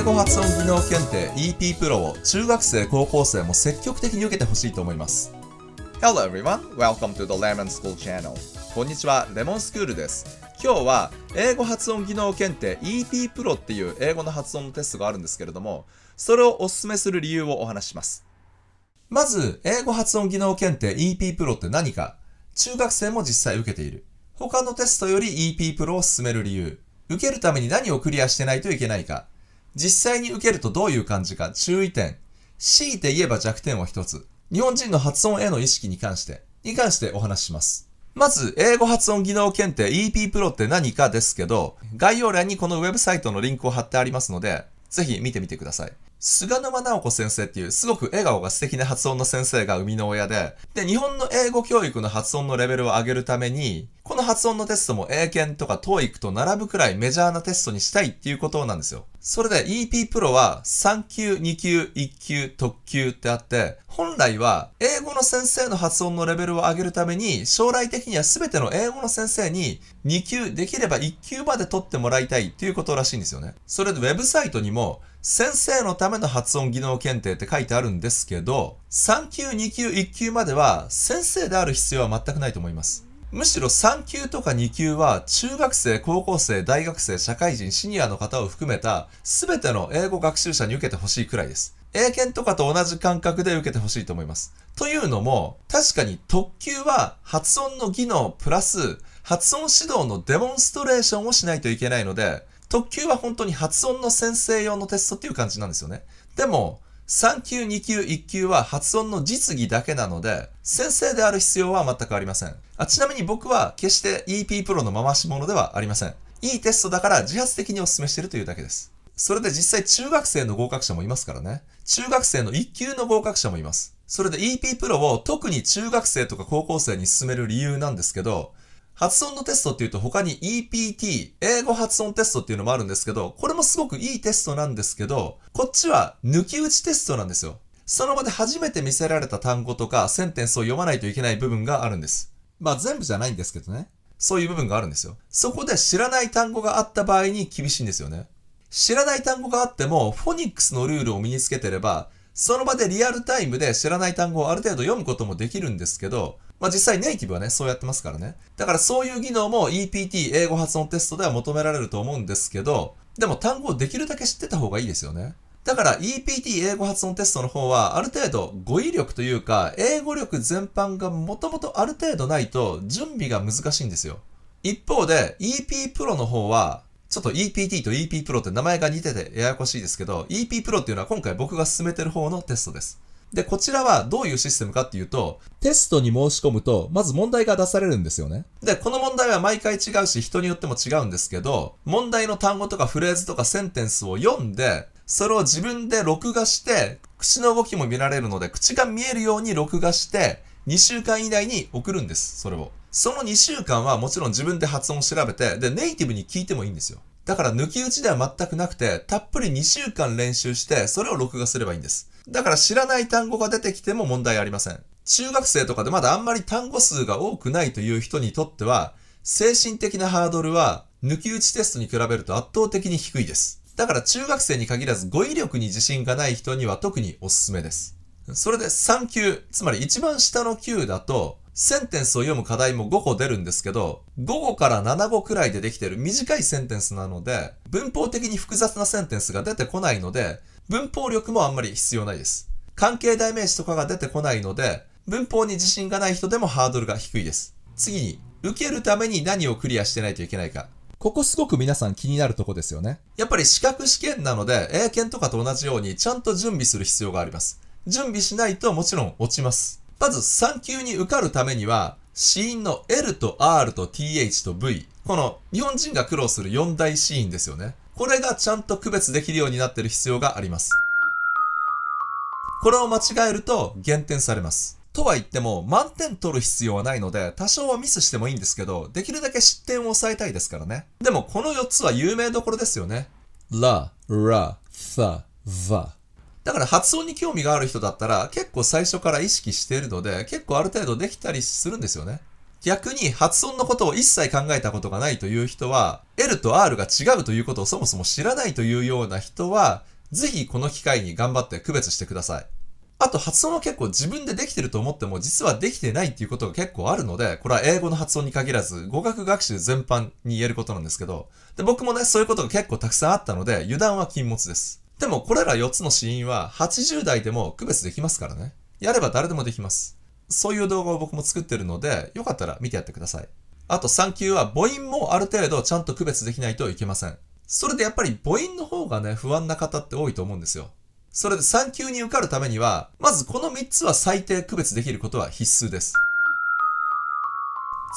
英語発音技能検定 EP プロを中学生高校生も積極的に受けてほしいと思います。 Hello everyone, welcome to the Lemon School channel. こんにちは、レモンスクールです。今日は英語発音技能検定 EP プロっていう英語の発音のテストがあるんですけれども、それをお勧めする理由をお話しします。まず英語発音技能検定 EP プロって何か、中学生も実際受けている。他のテストより EP プロを進める理由、受けるために何をクリアしてないといけないか、実際に受けるとどういう感じか、注意点、強いて言えば弱点を一つ、日本人の発音への意識に関してお話しします。まず、英語発音技能検定 EP プロって何かですけど、概要欄にこのウェブサイトのリンクを貼ってありますので、ぜひ見てみてください。菅沼直子先生っていうすごく笑顔が素敵な発音の先生が生みの親で、日本の英語教育の発音のレベルを上げるために、この発音のテストも英検とか TOEIC と並ぶくらいメジャーなテストにしたいっていうことなんですよ。それで EP プロは3級、2級、1級、特級ってあって、本来は英語の先生の発音のレベルを上げるために、将来的には全ての英語の先生に2級、できれば1級まで取ってもらいたいっていうことらしいんですよね。それでウェブサイトにも、先生のための発音技能検定って書いてあるんですけど、3級、2級、1級までは先生である必要は全くないと思います。むしろ3級とか2級は中学生、高校生、大学生、社会人、シニアの方を含めた全ての英語学習者に受けてほしいくらいです。英検とかと同じ感覚で受けてほしいと思います。というのも、確かに特級は発音の技能プラス発音指導のデモンストレーションをしないといけないので、特級は本当に発音の先生用のテストっていう感じなんですよね。でも、3級、2級、1級は発音の実技だけなので、先生である必要は全くありません。ちなみに僕は決して EP プロの回し物ではありません。いいテストだから自発的にお勧めしているというだけです。それで実際中学生の合格者もいますからね。中学生の1級の合格者もいます。それで EP プロを特に中学生とか高校生に勧める理由なんですけど、発音のテストっていうと他に EPT、英語発音テストっていうのもあるんですけど、これもすごくいいテストなんですけど、こっちは抜き打ちテストなんですよ。その場で初めて見せられた単語とかセンテンスを読まないといけない部分があるんです。全部じゃないんですけどね。そういう部分があるんですよ。そこで知らない単語があった場合に厳しいんですよね。知らない単語があっても、フォニックスのルールを身につけてれば、その場でリアルタイムで知らない単語をある程度読むこともできるんですけど、実際ネイティブはね、そうやってますからね。だからそういう技能も EPT 英語発音テストでは求められると思うんですけど、でも単語をできるだけ知ってた方がいいですよね。だから EPT 英語発音テストの方はある程度語彙力というか英語力全般がもともとある程度ないと準備が難しいんですよ。一方で EP プロの方はちょっと EPT と EP プロって名前が似ててややこしいですけど、EP プロっていうのは今回僕が進めてる方のテストです。で、こちらはどういうシステムかっていうと、テストに申し込むと、まず問題が出されるんですよね。で、この問題は毎回違うし、人によっても違うんですけど、問題の単語とかフレーズとかセンテンスを読んで、それを自分で録画して、口の動きも見られるので、口が見えるように録画して、2週間以内に送るんです、それを。その2週間はもちろん自分で発音を調べて、で、ネイティブに聞いてもいいんですよ。だから抜き打ちでは全くなくて、たっぷり2週間練習して、それを録画すればいいんです。だから知らない単語が出てきても問題ありません。中学生とかでまだあんまり単語数が多くないという人にとっては、精神的なハードルは抜き打ちテストに比べると圧倒的に低いです。だから中学生に限らず語彙力に自信がない人には特におすすめです。それで3級、つまり一番下の級だと、センテンスを読む課題も5個出るんですけど、5語から7語くらいでできている短いセンテンスなので、文法的に複雑なセンテンスが出てこないので、文法力もあんまり必要ないです。関係代名詞とかが出てこないので、文法に自信がない人でもハードルが低いです。次に、受けるために何をクリアしてないといけないか。ここすごく皆さん気になるとこですよね。やっぱり資格試験なので、英検とかと同じようにちゃんと準備する必要があります。準備しないともちろん落ちます。まず3級に受かるためには、子音の L と R と TH と V。この日本人が苦労する4大子音ですよね。これがちゃんと区別できるようになっている必要があります。これを間違えると減点されます。とは言っても満点取る必要はないので多少はミスしてもいいんですけど、できるだけ失点を抑えたいですからね。でもこの4つは有名どころですよね。ラ、ラ、サ、ザ。だから発音に興味がある人だったら結構最初から意識しているので結構ある程度できたりするんですよね。逆に発音のことを一切考えたことがないという人は、L と R が違うということをそもそも知らないというような人は、ぜひこの機会に頑張って区別してください。あと発音は結構自分でできてると思っても実はできてないっていうことが結構あるので、これは英語の発音に限らず語学学習全般に言えることなんですけど、で僕もね、そういうことが結構たくさんあったので油断は禁物です。でもこれら4つの子音は80代でも区別できますからね。やれば誰でもできます。そういう動画を僕も作ってるので、よかったら見てやってください。あと3級は母音もある程度ちゃんと区別できないといけません。それでやっぱり母音の方がね、不安な方って多いと思うんですよ。それで3級に受かるためには、まずこの3つは最低区別できることは必須です。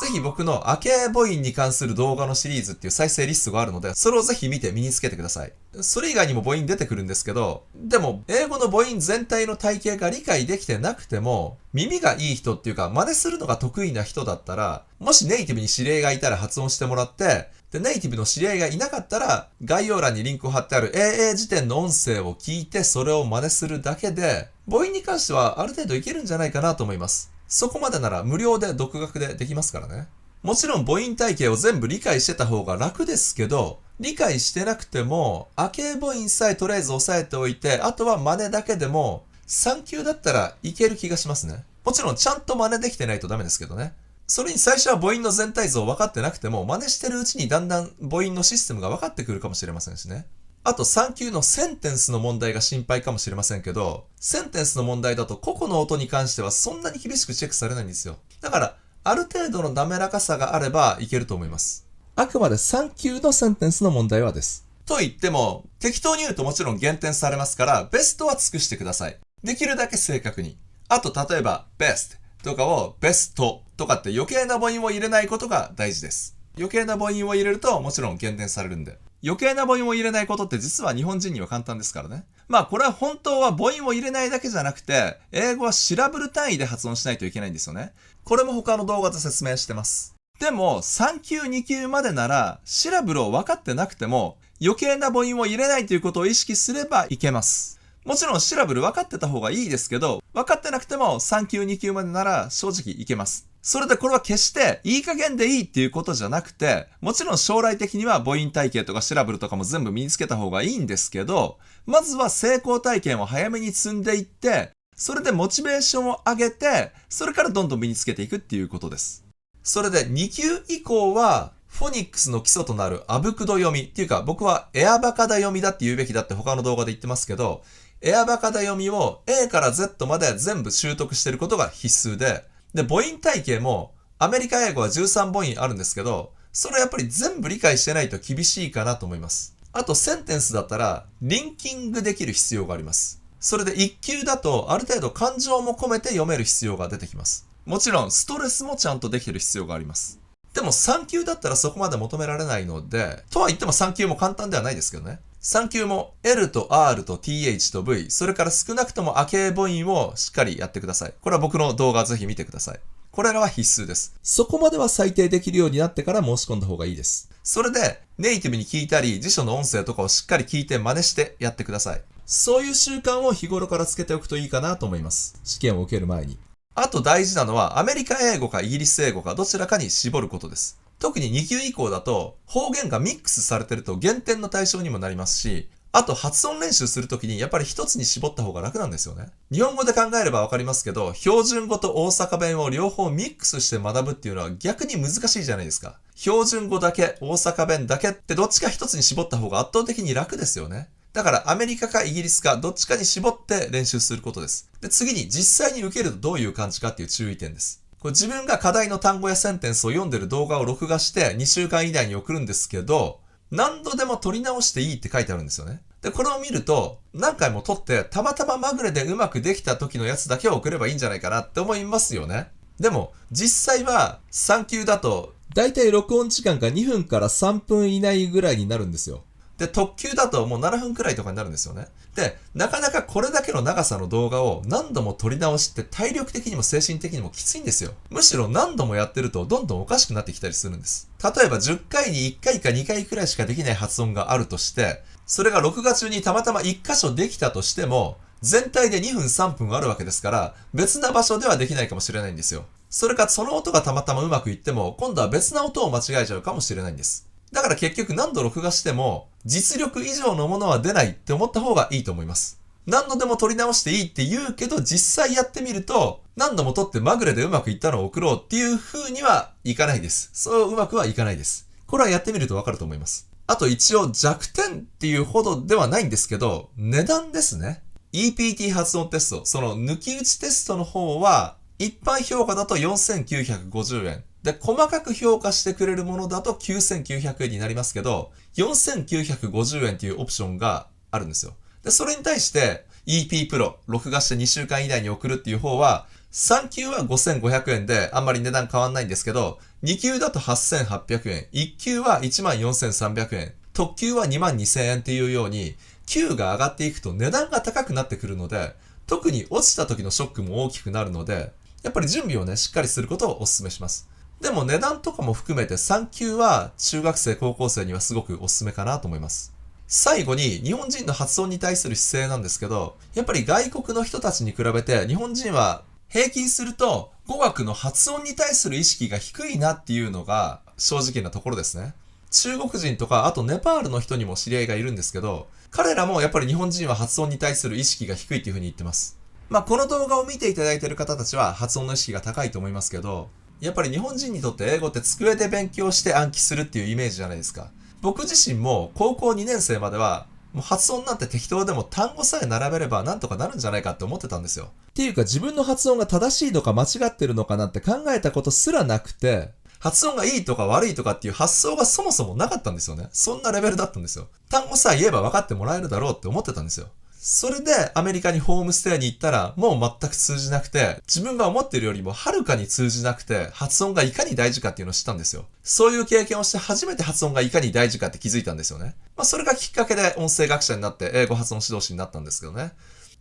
ぜひ僕のアケ母音に関する動画のシリーズっていう再生リストがあるので、それをぜひ見て身につけてください。それ以外にも母音出てくるんですけど、でも英語の母音全体の体系が理解できてなくても、耳がいい人っていうか真似するのが得意な人だったら、もしネイティブに知り合いがいたら発音してもらって、で、ネイティブの知り合いがいなかったら、概要欄にリンクを貼ってある AA 辞典の音声を聞いてそれを真似するだけで、母音に関してはある程度いけるんじゃないかなと思います。そこまでなら無料で独学でできますからね。もちろん母音体系を全部理解してた方が楽ですけど、理解してなくても、アケ母音さえとりあえず押さえておいて、あとは真似だけでも、3級だったらいける気がしますね。もちろんちゃんと真似できてないとダメですけどね。それに最初は母音の全体像分かってなくても、真似してるうちにだんだん母音のシステムが分かってくるかもしれませんしね。あと3級のセンテンスの問題が心配かもしれませんけど、センテンスの問題だと個々の音に関してはそんなに厳しくチェックされないんですよ。だから、ある程度の滑らかさがあればいけると思います。あくまで3級のセンテンスの問題はです。と言っても、適当に言うともちろん減点されますから、ベストは尽くしてください。できるだけ正確に。あと例えば、best とかを best とかって余計な母音を入れないことが大事です。余計な母音を入れるともちろん減点されるんで。余計な母音を入れないことって実は日本人には簡単ですからね。まあこれは本当は母音を入れないだけじゃなくて、英語はシラブル単位で発音しないといけないんですよね。これも他の動画で説明してます。でも3級2級までならシラブルを分かってなくても余計な母音を入れないということを意識すればいけます。もちろんシラブル分かってた方がいいですけど、分かってなくても3級2級までなら正直いけます。それでこれは決していい加減でいいっていうことじゃなくて、もちろん将来的には母音体系とかシラブルとかも全部身につけた方がいいんですけど、まずは成功体験を早めに積んでいって、それでモチベーションを上げて、それからどんどん身につけていくっていうことです。それで2級以降は、フォニックスの基礎となるアブクド読みっていうか、僕はエアバカダ読みだって言うべきだって他の動画で言ってますけど、エアバカダ読みを A から Z まで全部習得してることが必須で、で、母音体系もアメリカ英語は13母音あるんですけど、それやっぱり全部理解してないと厳しいかなと思います。あとセンテンスだったらリンキングできる必要があります。それで1級だとある程度感情も込めて読める必要が出てきます。もちろんストレスもちゃんとできてる必要があります。でも3級だったらそこまで求められないので、とは言っても3級も簡単ではないですけどね。3級も L と R と TH と V、それから少なくともアケ母音をしっかりやってください。これは僕の動画ぜひ見てください。これらは必須です。そこまでは最低できるようになってから申し込んだ方がいいです。それでネイティブに聞いたり辞書の音声とかをしっかり聞いて真似してやってください。そういう習慣を日頃からつけておくといいかなと思います。試験を受ける前に。あと大事なのはアメリカ英語かイギリス英語かどちらかに絞ることです。特に2級以降だと方言がミックスされてると減点の対象にもなりますし、あと発音練習するときにやっぱり一つに絞った方が楽なんですよね。日本語で考えればわかりますけど、標準語と大阪弁を両方ミックスして学ぶっていうのは逆に難しいじゃないですか。標準語だけ、大阪弁だけってどっちか一つに絞った方が圧倒的に楽ですよね。だからアメリカかイギリスかどっちかに絞って練習することです。で、次に実際に受けるとどういう感じかっていう注意点です。これ自分が課題の単語やセンテンスを読んでる動画を録画して2週間以内に送るんですけど、何度でも撮り直していいって書いてあるんですよね。で、これを見ると何回も撮ってたまたままぐれでうまくできた時のやつだけを送ればいいんじゃないかなって思いますよね。でも実際は3級だとだいたい録音時間が2分から3分以内ぐらいになるんですよ。で、特級だともう7分くらいとかになるんですよね。で、なかなかこれだけの長さの動画を何度も撮り直しって体力的にも精神的にもきついんですよ。むしろ何度もやってるとどんどんおかしくなってきたりするんです。例えば10回に1回か2回くらいしかできない発音があるとして、それが録画中にたまたま1箇所できたとしても、全体で2分3分あるわけですから、別な場所ではできないかもしれないんですよ。それかその音がたまたまうまくいっても、今度は別な音を間違えちゃうかもしれないんです。だから結局何度録画しても、実力以上のものは出ないって思った方がいいと思います。何度でも撮り直していいって言うけど、実際やってみると、何度も撮ってまぐれでうまくいったのを送ろうっていう風にはいかないです。そううまくはいかないです。これはやってみるとわかると思います。あと一応弱点っていうほどではないんですけど、値段ですね。EPT 発音テスト、その抜き打ちテストの方は、一般評価だと4950円。で、細かく評価してくれるものだと9900円になりますけど、4950円っていうオプションがあるんですよ。で、それに対して EP Pro、録画して2週間以内に送るっていう方は、3級は5500円であんまり値段変わんないんですけど、2級だと8800円、1級は14300円、特級は22000円っていうように、級が上がっていくと値段が高くなってくるので、特に落ちた時のショックも大きくなるので、やっぱり準備をね、しっかりすることをお勧めします。でも値段とかも含めて3級は中学生、高校生にはすごくおすすめかなと思います。最後に日本人の発音に対する姿勢なんですけど、やっぱり外国の人たちに比べて日本人は平均すると語学の発音に対する意識が低いなっていうのが正直なところですね。中国人とかあとネパールの人にも知り合いがいるんですけど、彼らもやっぱり日本人は発音に対する意識が低いっていう風に言ってます。この動画を見ていただいている方たちは発音の意識が高いと思いますけど、やっぱり日本人にとって英語って机で勉強して暗記するっていうイメージじゃないですか。僕自身も高校2年生まではもう発音なんて適当でも単語さえ並べればなんとかなるんじゃないかって思ってたんですよ。っていうか自分の発音が正しいのか間違ってるのかなんて考えたことすらなくて、発音がいいとか悪いとかっていう発想がそもそもなかったんですよね。そんなレベルだったんですよ。単語さえ言えば分かってもらえるだろうって思ってたんですよ。それでアメリカにホームステイに行ったらもう全く通じなくて、自分が思っているよりもはるかに通じなくて、発音がいかに大事かっていうのを知ったんですよ。そういう経験をして初めて発音がいかに大事かって気づいたんですよね。それがきっかけで音声学者になって英語発音指導士になったんですけどね。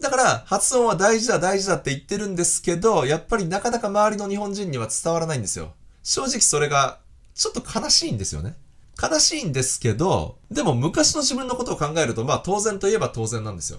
だから発音は大事だ大事だって言ってるんですけど、やっぱりなかなか周りの日本人には伝わらないんですよ。正直それがちょっと悲しいんですよね。悲しいんですけど、でも昔の自分のことを考えると当然といえば当然なんですよ。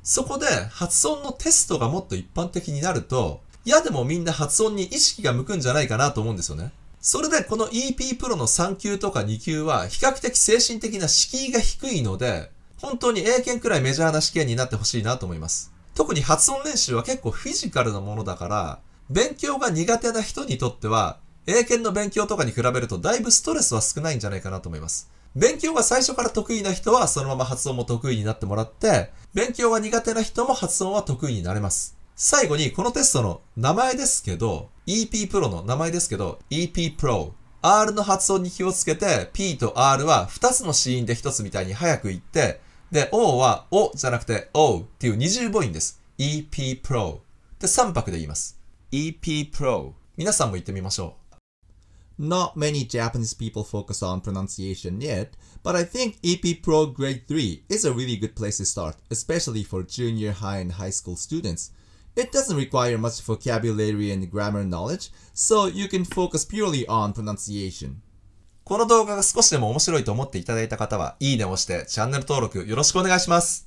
そこで発音のテストがもっと一般的になると、でもみんな発音に意識が向くんじゃないかなと思うんですよね。それでこの EP Pro の3級とか2級は比較的精神的な敷居が低いので、本当に英検くらいメジャーな試験になってほしいなと思います。特に発音練習は結構フィジカルなものだから、勉強が苦手な人にとっては、英検の勉強とかに比べるとだいぶストレスは少ないんじゃないかなと思います。勉強が最初から得意な人はそのまま発音も得意になってもらって、勉強が苦手な人も発音は得意になれます。最後にこのテストの名前ですけど、EP Pro の名前ですけど、EP Pro。R の発音に気をつけて、P と R は2つの子音で1つみたいに早く言って、で、O は O じゃなくて O っていう二重母音です。EP Pro。で、3拍で言います。EP Pro。皆さんも言ってみましょう。Not many Japanese people focus on pronunciation yet, but I think EP Pro Grade 3 is a really good place to start, especially for junior high and high school students. It doesn't require much vocabulary and grammar knowledge, so you can focus purely on pronunciation. この動画が少しでも面白いと思っていただいた方は、いいねを押してチャンネル登録よろしくお願いします。